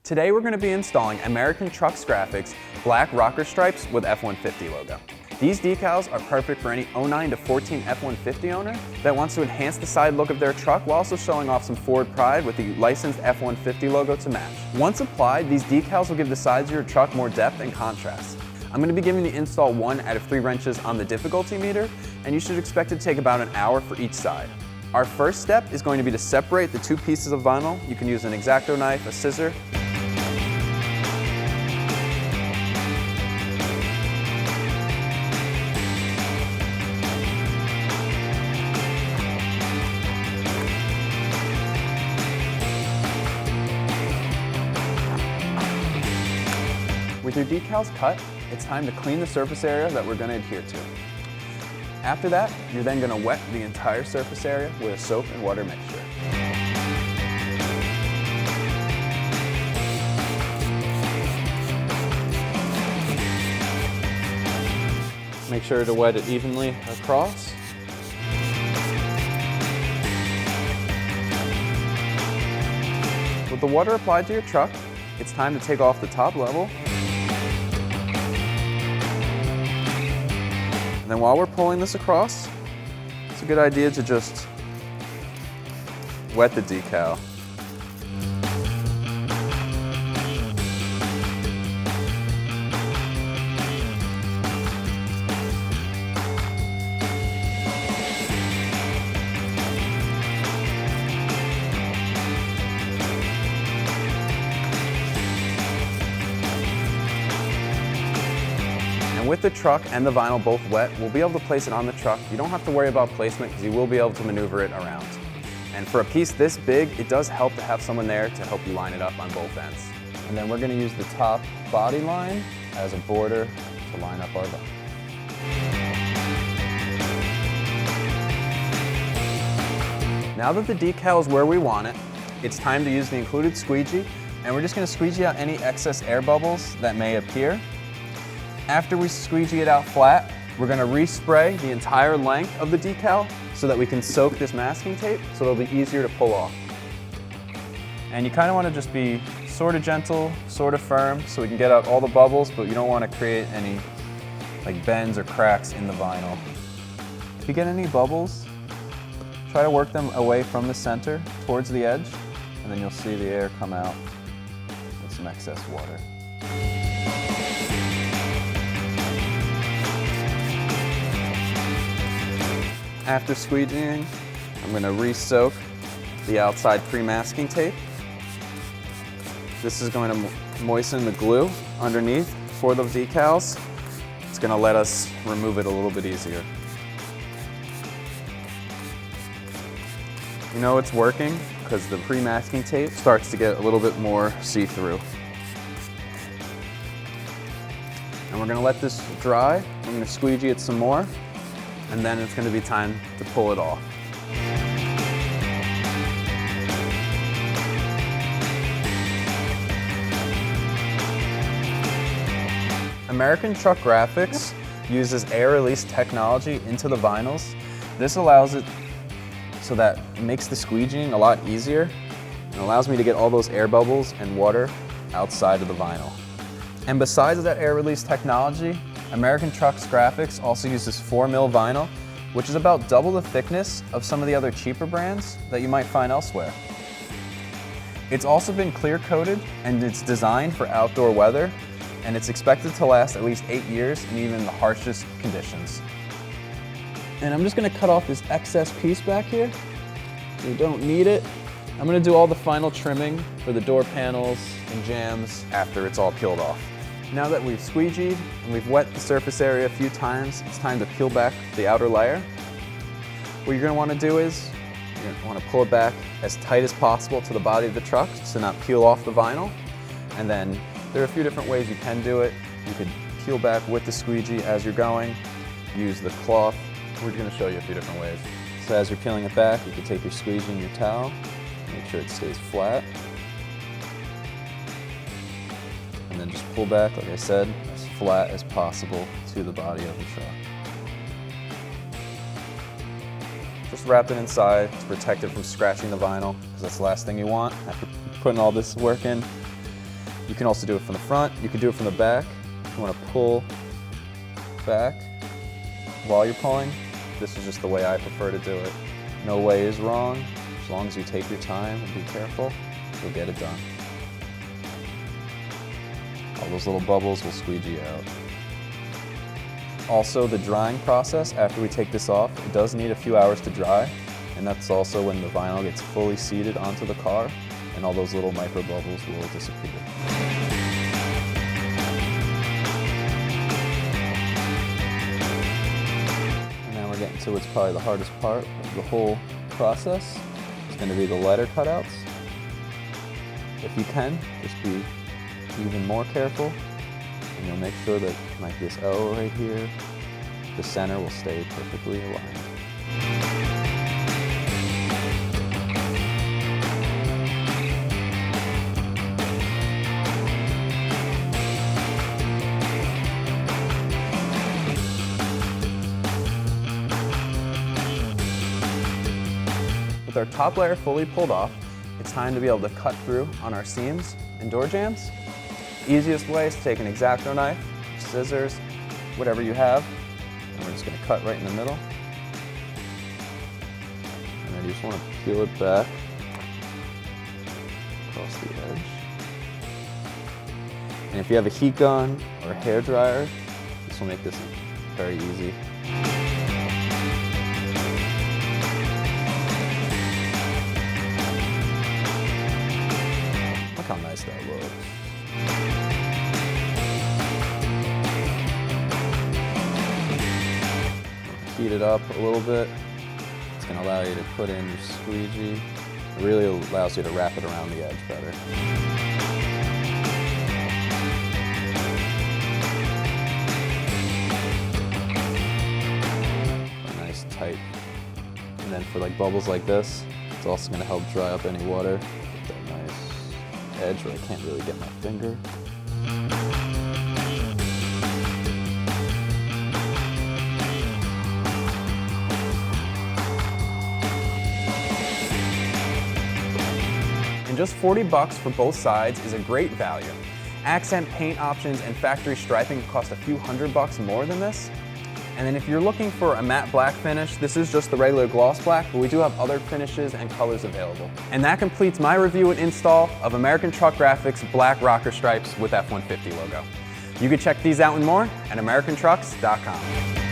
Today we're going to be installing AmericanTrucks graphics black rocker stripes with F-150 logo. These decals are perfect for any 09 to 14 F-150 owner that wants to enhance the side look of their truck while also showing off some Ford pride with the licensed F-150 logo to match. Once applied, these decals will give the sides of your truck more depth and contrast. I'm going to be giving the install 1 out of 3 wrenches on the difficulty meter, and you should expect it to take about an hour for each side. Our first step is going to be to separate the 2 pieces of vinyl. You can use an X-Acto knife, a scissor. With your decals cut, it's time to clean the surface area that we're going to adhere to. After that, you're then going to wet the entire surface area with a soap and water mixture. Make sure to wet it evenly across. With the water applied to your truck, it's time to take off the top level. And then while we're pulling this across, it's a good idea to just wet the decal. With the truck and the vinyl both wet, we'll be able to place it on the truck. You don't have to worry about placement because you will be able to maneuver it around. And for a piece this big, it does help to have someone there to help you line it up on both ends. And then we're going to use the top body line as a border to line up our vinyl. Now that the decal is where we want it, it's time to use the included squeegee, and we're just going to squeegee out any excess air bubbles that may appear. After we squeegee it out flat, we're going to respray the entire length of the decal so that we can soak this masking tape so it'll be easier to pull off. And you kind of want to just be sort of gentle, sort of firm so we can get out all the bubbles, but you don't want to create any like bends or cracks in the vinyl. If you get any bubbles, try to work them away from the center towards the edge, and then you'll see the air come out with some excess water. After squeegeeing, I'm going to re-soak the outside pre-masking tape. This is going to moisten the glue underneath for the decals. It's going to let us remove it a little bit easier. You know it's working because the pre-masking tape starts to get a little bit more see-through. And we're going to let this dry. I'm going to squeegee it some more, and then it's going to be time to pull it off. AmericanTrucks graphics uses air release technology into the vinyls. This allows it so that it makes the squeegeeing a lot easier and allows me to get all those air bubbles and water outside of the vinyl. And besides that air release technology, AmericanTrucks graphics also uses 4mm vinyl, which is about double the thickness of some of the other cheaper brands that you might find elsewhere. It's also been clear coated and it's designed for outdoor weather, and it's expected to last at least 8 years in even the harshest conditions. And I'm just going to cut off this excess piece back here. We don't need it. I'm going to do all the final trimming for the door panels and jambs after it's all peeled off. Now that we've squeegeed and we've wet the surface area a few times, it's time to peel back the outer layer. What you're going to want to do is you're going to want to pull it back as tight as possible to the body of the truck to not peel off the vinyl. And then there are a few different ways you can do it. You could peel back with the squeegee as you're going, use the cloth. We're going to show you a few different ways. So as you're peeling it back, you can take your squeegee and your towel, make sure it stays flat. And then just pull back, like I said, as flat as possible to the body of the truck. Just wrap it inside to protect it from scratching the vinyl, because that's the last thing you want after putting all this work in. You can also do it from the front, you can do it from the back. If you want to pull back while you're pulling, this is just the way I prefer to do it. No way is wrong. As long as you take your time and be careful, you'll get it done. All those little bubbles will squeegee out. Also, the drying process, after we take this off, it does need a few hours to dry, and that's also when the vinyl gets fully seated onto the car, and all those little micro bubbles will disappear. And now we're getting to what's probably the hardest part of the whole process. It's going to be the letter cutouts. If you can, just be even more careful, and you'll make sure that, like this O right here, the center will stay perfectly aligned. With our top layer fully pulled off, it's time to be able to cut through on our seams and door jambs. Easiest way is to take an X-Acto knife, scissors, whatever you have, and we're just going to cut right in the middle. And then you just want to peel it back across the edge. And if you have a heat gun or a hair dryer, this will make this very easy. Look how nice that looks. Heat it up a little bit. It's going to allow you to put in your squeegee. It really allows you to wrap it around the edge better. A nice tight. And then for like bubbles like this, it's also going to help dry up any water. Get that nice edge where I can't really get my finger. Just $40 for both sides is a great value. Accent paint options and factory striping cost a few $100 more than this. And then if you're looking for a matte black finish, this is just the regular gloss black, but we do have other finishes and colors available. And that completes my review and install of American Truck Graphics black rocker stripes with F-150 logo. You can check these out and more at AmericanTrucks.com.